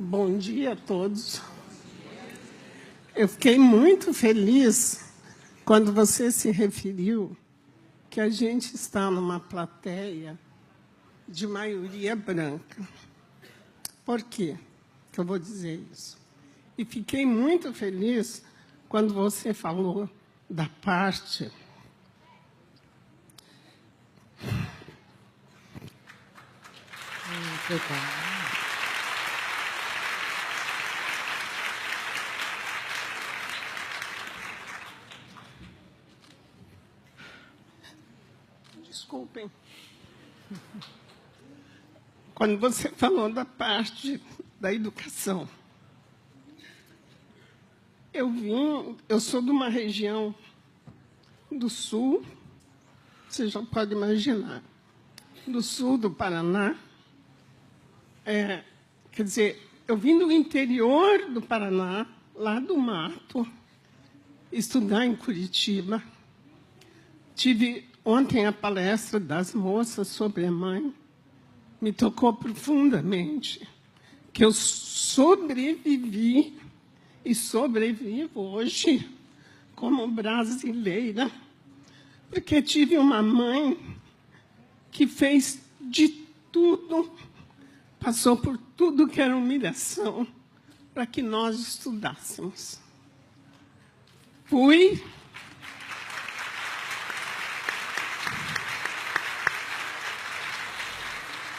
Bom dia a todos. Eu fiquei muito feliz quando você se referiu que a gente está numa plateia de maioria branca. Por quê que eu vou dizer isso? E fiquei muito feliz quando você falou da parte Desculpem. Quando você falou da parte da educação, eu sou de uma região do sul, você já pode imaginar, do sul do Paraná. Quer dizer, eu vim do interior do Paraná, lá do mato, estudar em Curitiba. Tive ontem a palestra das moças sobre a mãe. Me tocou profundamente que eu sobrevivi e sobrevivo hoje como brasileira, porque tive uma mãe que fez de tudo, passou por tudo que era humilhação para que nós estudássemos.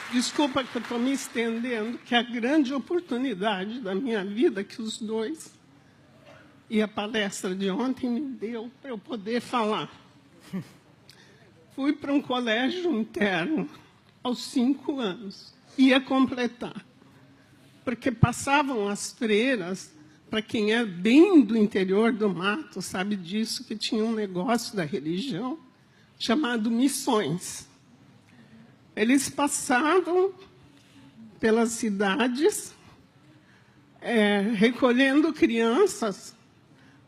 Desculpa que eu estou me estendendo, que é a grande oportunidade da minha vida que os dois e a palestra de ontem me deu para eu poder falar. Fui para um colégio interno aos 5 anos, ia completar, porque passavam as freiras, para quem é bem do interior do mato, sabe disso, que tinha um negócio da religião chamado missões. Eles passavam pelas cidades, recolhendo crianças,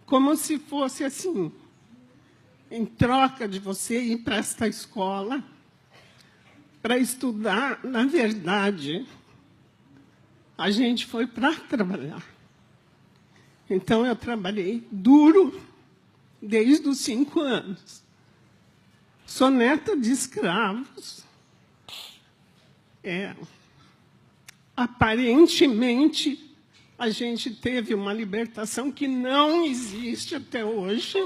como se fosse assim, em troca de você ir para esta escola, para estudar. Na verdade, a gente foi para trabalhar. Então, eu trabalhei duro desde os 5 anos. Sou neta de escravos. Aparentemente, a gente teve uma libertação que não existe até hoje.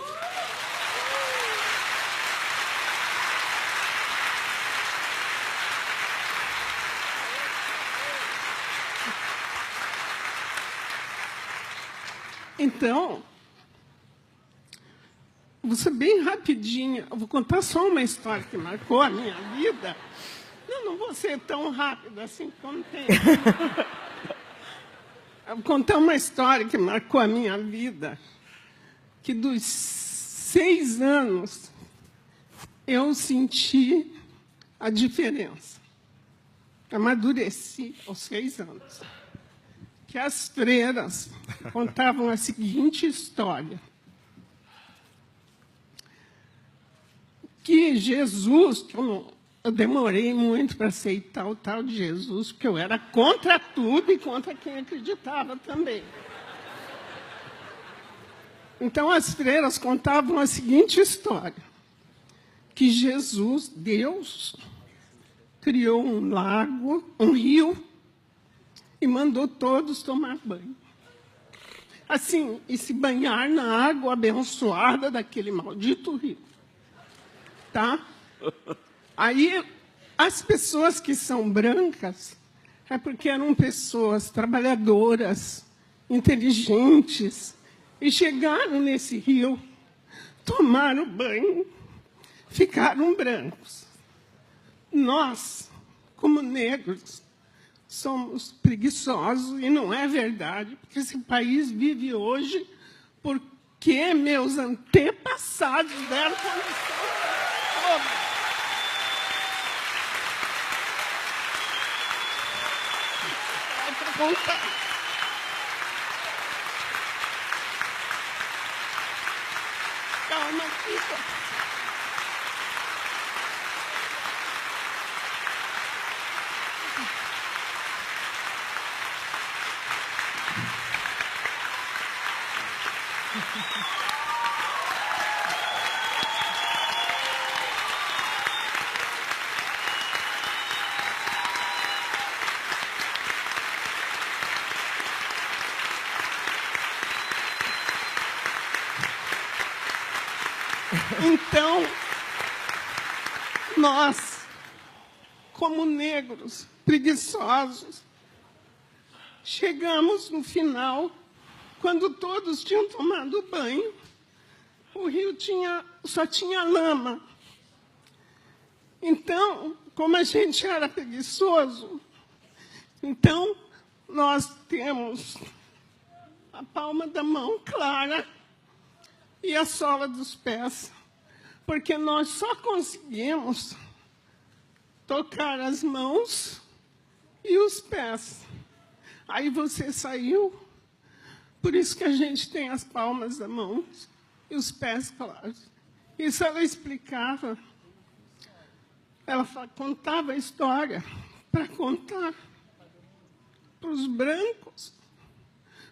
Então, vou ser bem rapidinha, eu vou contar só uma história que marcou a minha vida. Não vou ser tão rápida assim como tem. Eu vou contar uma história que marcou a minha vida, que dos 6 anos eu senti a diferença. Amadureci aos 6 anos. Que as freiras contavam a seguinte história. Que Jesus, eu demorei muito para aceitar o tal de Jesus, porque eu era contra tudo e contra quem acreditava também. Então, as freiras contavam a seguinte história, que Jesus, Deus, criou um lago, um rio, e mandou todos tomar banho. Assim, e se banhar na água abençoada daquele maldito rio. Tá? Aí, as pessoas que são brancas é porque eram pessoas trabalhadoras, inteligentes, e chegaram nesse rio, tomaram banho, ficaram brancos. Nós, como negros, somos preguiçosos, e não é verdade, porque esse país vive hoje porque meus antepassados deram condição toda. Contar. Calma, fica. Então, nós, como negros, preguiçosos, chegamos no final, quando todos tinham tomado banho, o rio só tinha lama. Então, como a gente era preguiçoso, então nós temos a palma da mão clara e a sola dos pés, porque nós só conseguimos tocar as mãos e os pés. Aí você saiu, por isso que a gente tem as palmas da mão e os pés claros. Isso ela explicava, ela contava a história para contar para os brancos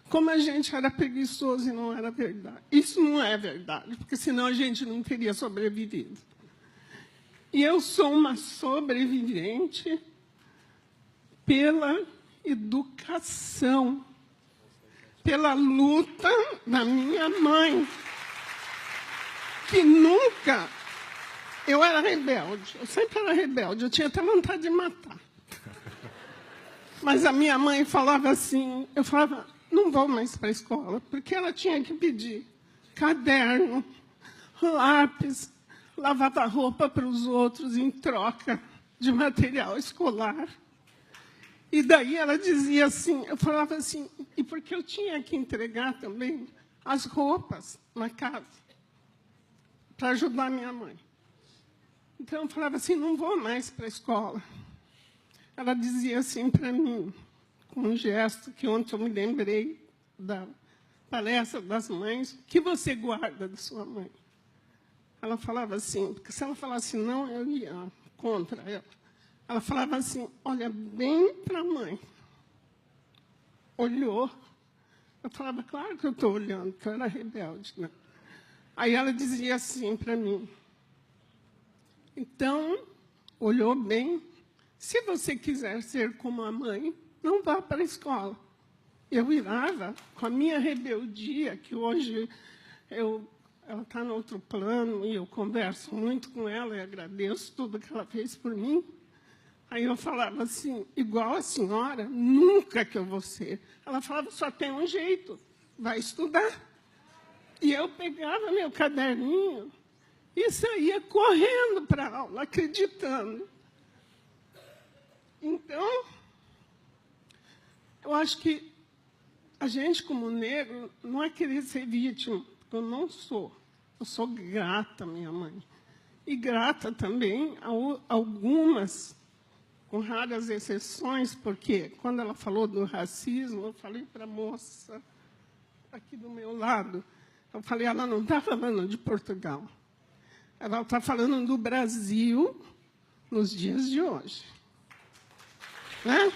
como a gente era preguiçoso e não era verdade. Isso não é verdade, porque senão a gente não teria sobrevivido. E eu sou uma sobrevivente pela educação, pela luta da minha mãe, que nunca... Eu era rebelde, eu sempre era rebelde, eu tinha até vontade de matar. Mas a minha mãe falava assim, eu falava, não vou mais para a escola, porque ela tinha que pedir caderno, lápis, lavava roupa para os outros em troca de material escolar. E daí ela dizia assim, eu falava assim, e porque eu tinha que entregar também as roupas na casa, para ajudar minha mãe. Então eu falava assim, não vou mais para a escola. Ela dizia assim para mim, com um gesto que ontem eu me lembrei da palestra das mães, o que você guarda da sua mãe? Ela falava assim, porque se ela falasse não, eu ia contra ela. Ela falava assim, olha bem para a mãe. Olhou. Eu falava, claro que eu estou olhando, porque eu era rebelde, né? Aí ela dizia assim para mim, então, olhou bem, se você quiser ser como a mãe, não vá para a escola. Eu virava com a minha rebeldia, que hoje ela está no outro plano, e eu converso muito com ela e agradeço tudo que ela fez por mim. Aí eu falava assim, igual a senhora, nunca que eu vou ser. Ela falava, só tem um jeito, vai estudar. E eu pegava meu caderninho e saía correndo para a aula, acreditando. Então, eu acho que a gente, como negro, não é querer ser vítima, porque eu não sou. Eu sou grata à minha mãe. E grata também a algumas, com raras exceções, porque quando ela falou do racismo, eu falei para a moça aqui do meu lado, eu falei, ela não está falando de Portugal. Ela está falando do Brasil nos dias de hoje. Né?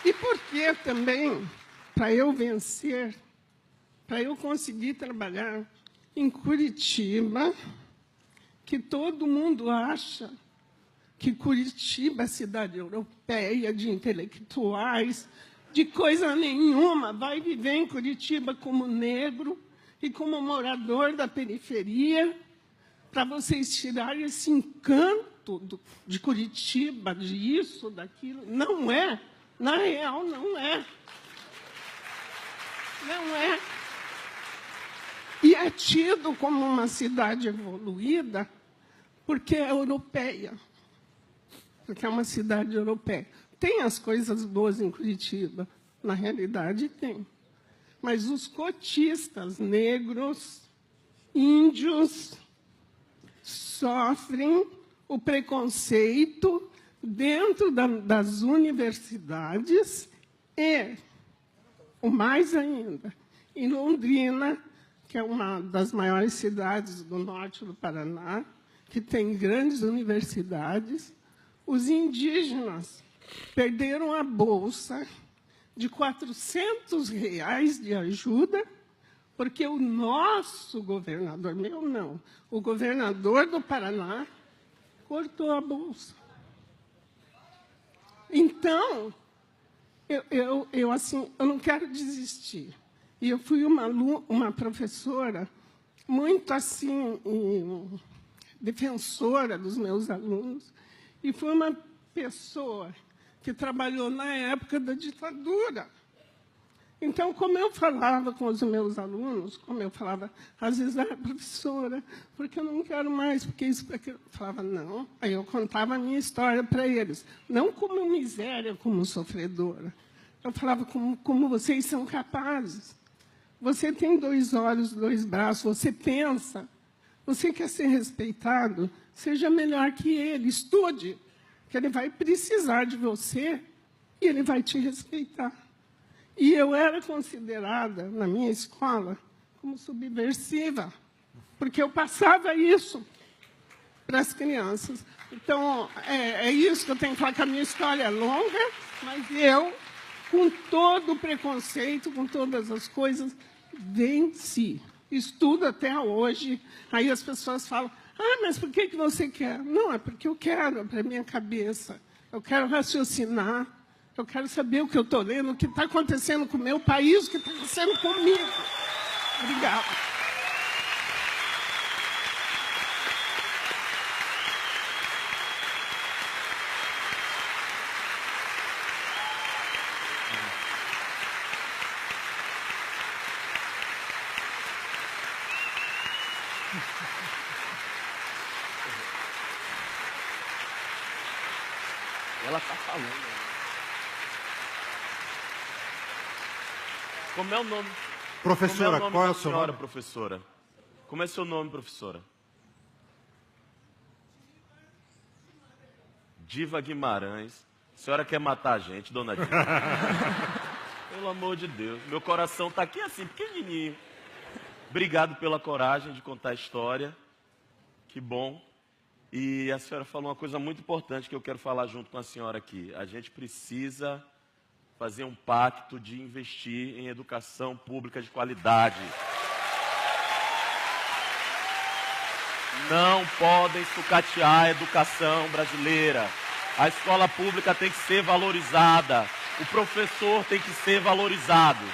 E por que também, para eu vencer, para eu conseguir trabalhar em Curitiba, que todo mundo acha que Curitiba é cidade europeia, de intelectuais, de coisa nenhuma, vai viver em Curitiba como negro e como morador da periferia, para vocês tirarem esse encanto de Curitiba, disso, daquilo. Não é. Na real, não é. Não é. E é tido como uma cidade evoluída porque é europeia. Porque é uma cidade europeia. Tem as coisas boas em Curitiba. Na realidade, tem. Mas os cotistas negros, índios, sofrem o preconceito dentro das universidades e, o mais ainda, em Londrina, que é uma das maiores cidades do norte do Paraná, que tem grandes universidades, os indígenas perderam a bolsa de R$400 de ajuda, porque o nosso governador, meu não, o governador do Paraná cortou a bolsa. Então, eu não quero desistir. E eu fui uma professora muito assim, defensora dos meus alunos, e foi uma pessoa que trabalhou na época da ditadura. Então, como eu falava com os meus alunos, como eu falava, às vezes, professora, porque eu não quero mais, porque isso, porque eu falava, não. Aí eu contava a minha história para eles, não como miséria, como sofredora. Eu falava como vocês são capazes. Você tem 2 olhos, 2 braços, você pensa, você quer ser respeitado, seja melhor que ele, estude, que ele vai precisar de você e ele vai te respeitar. E eu era considerada, na minha escola, como subversiva, porque eu passava isso para as crianças. Então, é isso que eu tenho que falar, que a minha história é longa, mas eu, com todo o preconceito, com todas as coisas, venci. Estudo até hoje. Aí as pessoas falam, mas por que você quer? Não, é porque eu quero, é para a minha cabeça. Eu quero raciocinar. Eu quero saber o que eu estou lendo, o que está acontecendo com o meu país, o que está acontecendo comigo. Obrigada. Ela está falando. Como é o nome? Professora, qual é o seu nome? Professora? Como é seu nome, professora? Diva Guimarães. A senhora quer matar a gente, dona Diva? Pelo amor de Deus. Meu coração está aqui assim, pequenininho. Obrigado pela coragem de contar a história. Que bom. E a senhora falou uma coisa muito importante que eu quero falar junto com a senhora aqui. A gente precisa fazer um pacto de investir em educação pública de qualidade. Não podem sucatear a educação brasileira. A escola pública tem que ser valorizada. O professor tem que ser valorizado.